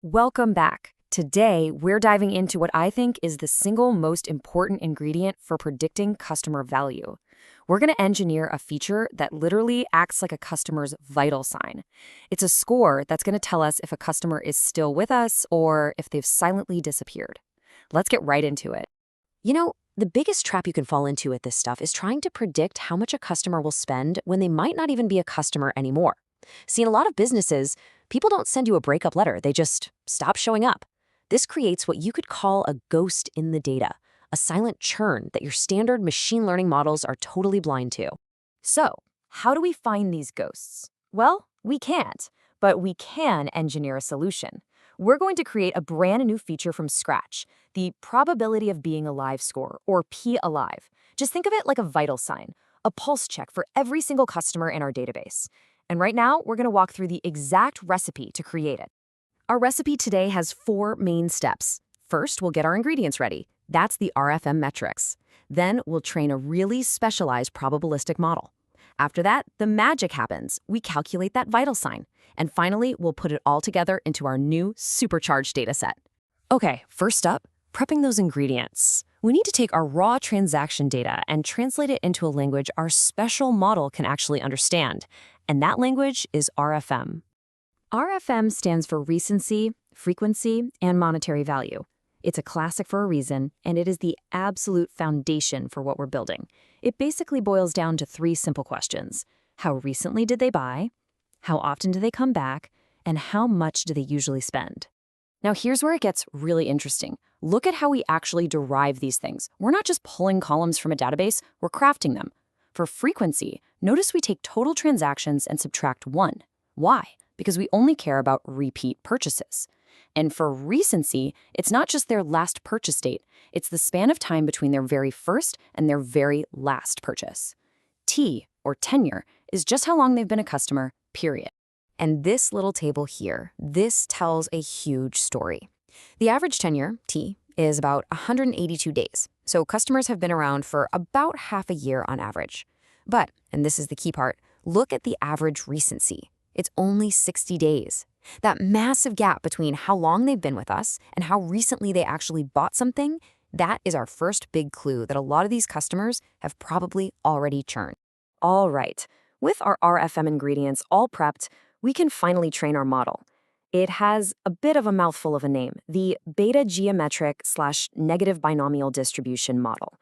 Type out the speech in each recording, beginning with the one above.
Welcome back. Today, we're diving into what I think is the single most important ingredient for predicting customer value. We're going to engineer a feature that literally acts like a customer's vital sign. It's a score that's going to tell us if a customer is still with us or if they've silently disappeared. Let's get right into it. The biggest trap you can fall into with this stuff is trying to predict how much a customer will spend when they might not even be a customer anymore. See, in a lot of businesses, people don't send you a breakup letter, they just stop showing up. This creates what you could call a ghost in the data, a silent churn that your standard machine learning models are totally blind to. So, how do we find these ghosts? Well, we can't, but we can engineer a solution. We're going to create a brand new feature from scratch, the probability of being alive score, or P-alive. Just think of it like a vital sign, a pulse check for every single customer in our database. And right now, we're going to walk through the exact recipe to create it. Our recipe today has 4 main steps. First, we'll get our ingredients ready. That's the RFM metrics. Then we'll train a really specialized probabilistic model. After that, the magic happens. We calculate that vital sign. And finally, we'll put it all together into our new supercharged dataset. Okay, first up, prepping those ingredients. We need to take our raw transaction data and translate it into a language our special model can actually understand. And that language is RFM. RFM stands for Recency, Frequency, and Monetary Value. It's a classic for a reason, and it is the absolute foundation for what we're building. It basically boils down to 3 simple questions. How recently did they buy? How often do they come back? And how much do they usually spend? Now here's where it gets really interesting. Look at how we actually derive these things. We're not just pulling columns from a database, we're crafting them. For frequency, notice we take total transactions and subtract 1. Why? Because we only care about repeat purchases. And for recency, it's not just their last purchase date, it's the span of time between their very first and their very last purchase. T, or tenure, is just how long they've been a customer, period. And this little table here, this tells a huge story. The average tenure, T, is about 182 days. So customers have been around for about half a year on average. But, and this is the key part, look at the average recency. It's only 60 days. That massive gap between how long they've been with us and how recently they actually bought something, that is our first big clue that a lot of these customers have probably already churned. All right, with our RFM ingredients all prepped, we can finally train our model. It has a bit of a mouthful of a name, the BetaGeometric/negative binomial distribution model.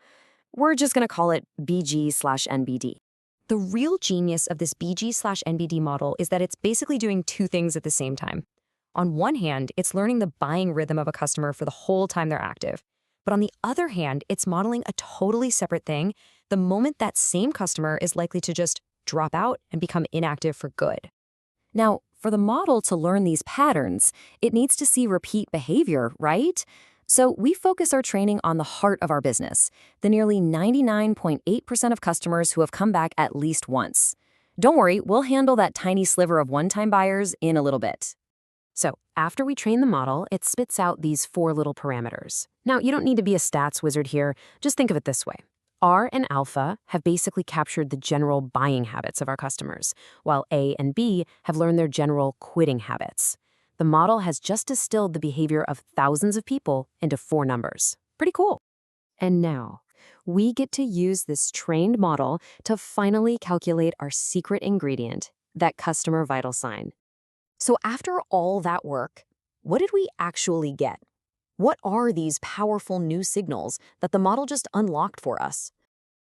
We're just going to call it BG/NBD. The real genius of this BG/NBD model is that it's basically doing 2 things at the same time. On one hand, it's learning the buying rhythm of a customer for the whole time they're active. But on the other hand, it's modeling a totally separate thing the moment that same customer is likely to just drop out and become inactive for good. Now, for the model to learn these patterns, it needs to see repeat behavior, right? So we focus our training on the heart of our business, the nearly 99.8% of customers who have come back at least once. Don't worry, we'll handle that tiny sliver of one-time buyers in a little bit. So after we train the model, it spits out these 4 little parameters. Now, you don't need to be a stats wizard here. Just think of it this way. R and alpha have basically captured the general buying habits of our customers, while A and B have learned their general quitting habits. The model has just distilled the behavior of thousands of people into 4 numbers. Pretty cool. And now, we get to use this trained model to finally calculate our secret ingredient, that customer vital sign. So after all that work, what did we actually get? What are these powerful new signals that the model just unlocked for us?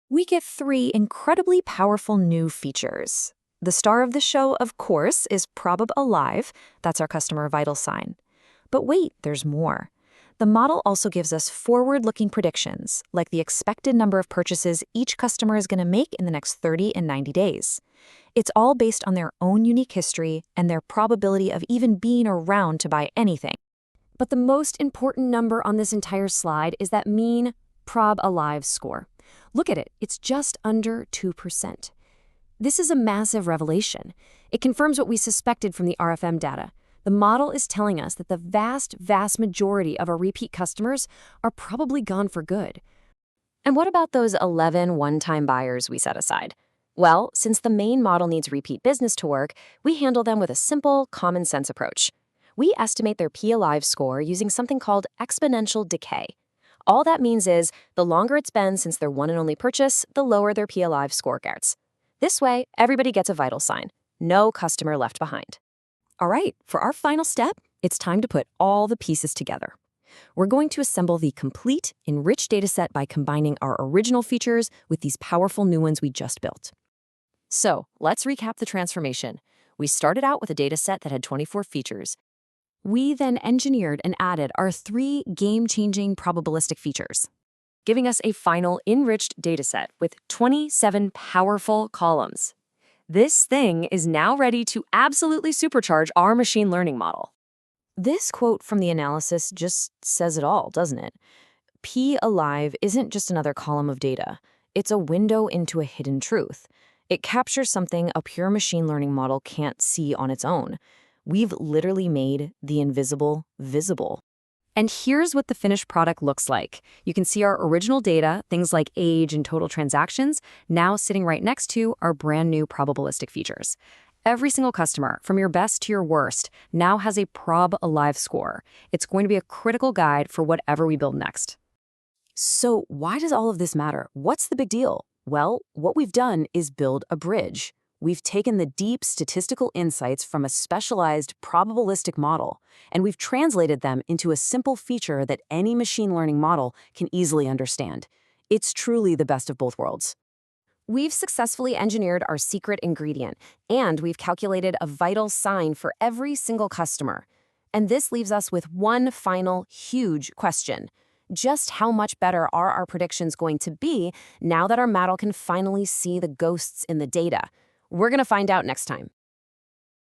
We get 3 incredibly powerful new features. The star of the show, of course, is Prob-alive. That's our customer vital sign. But wait, there's more. The model also gives us forward-looking predictions, like the expected number of purchases each customer is going to make in the next 30 and 90 days. It's all based on their own unique history and their probability of even being around to buy anything. But the most important number on this entire slide is that mean Prob-alive score. Look at it, it's just under 2%. This is a massive revelation. It confirms what we suspected from the RFM data. The model is telling us that the vast majority of our repeat customers are probably gone for good. And what about those 11 one-time buyers we set aside? Well, since the main model needs repeat business to work, we handle them with a simple, common sense approach. We estimate their P-alive score using something called exponential decay. All that means is the longer it's been since their one and only purchase, the lower their P-alive score gets. This way, everybody gets a vital sign. No customer left behind. All right, for our final step, it's time to put all the pieces together. We're going to assemble the complete, enriched dataset by combining our original features with these powerful new ones we just built. So, let's recap the transformation. We started out with a dataset that had 24 features. We then engineered and added our 3 game-changing probabilistic features, giving us a final enriched dataset with 27 powerful columns. This thing is now ready to absolutely supercharge our machine learning model. This quote from the analysis just says it all, doesn't it? P-alive isn't just another column of data. It's a window into a hidden truth. It captures something a pure machine learning model can't see on its own. We've literally made the invisible visible. And here's what the finished product looks like. You can see our original data, things like age and total transactions, now sitting right next to our brand new probabilistic features. Every single customer, from your best to your worst, now has a prob-alive score. It's going to be a critical guide for whatever we build next. So why does all of this matter? What's the big deal? Well, what we've done is build a bridge. We've taken the deep statistical insights from a specialized probabilistic model, and we've translated them into a simple feature that any machine learning model can easily understand. It's truly the best of both worlds. We've successfully engineered our secret ingredient, and we've calculated a vital sign for every single customer. And this leaves us with one final huge question. Just how much better are our predictions going to be now that our model can finally see the ghosts in the data? We're going to find out next time.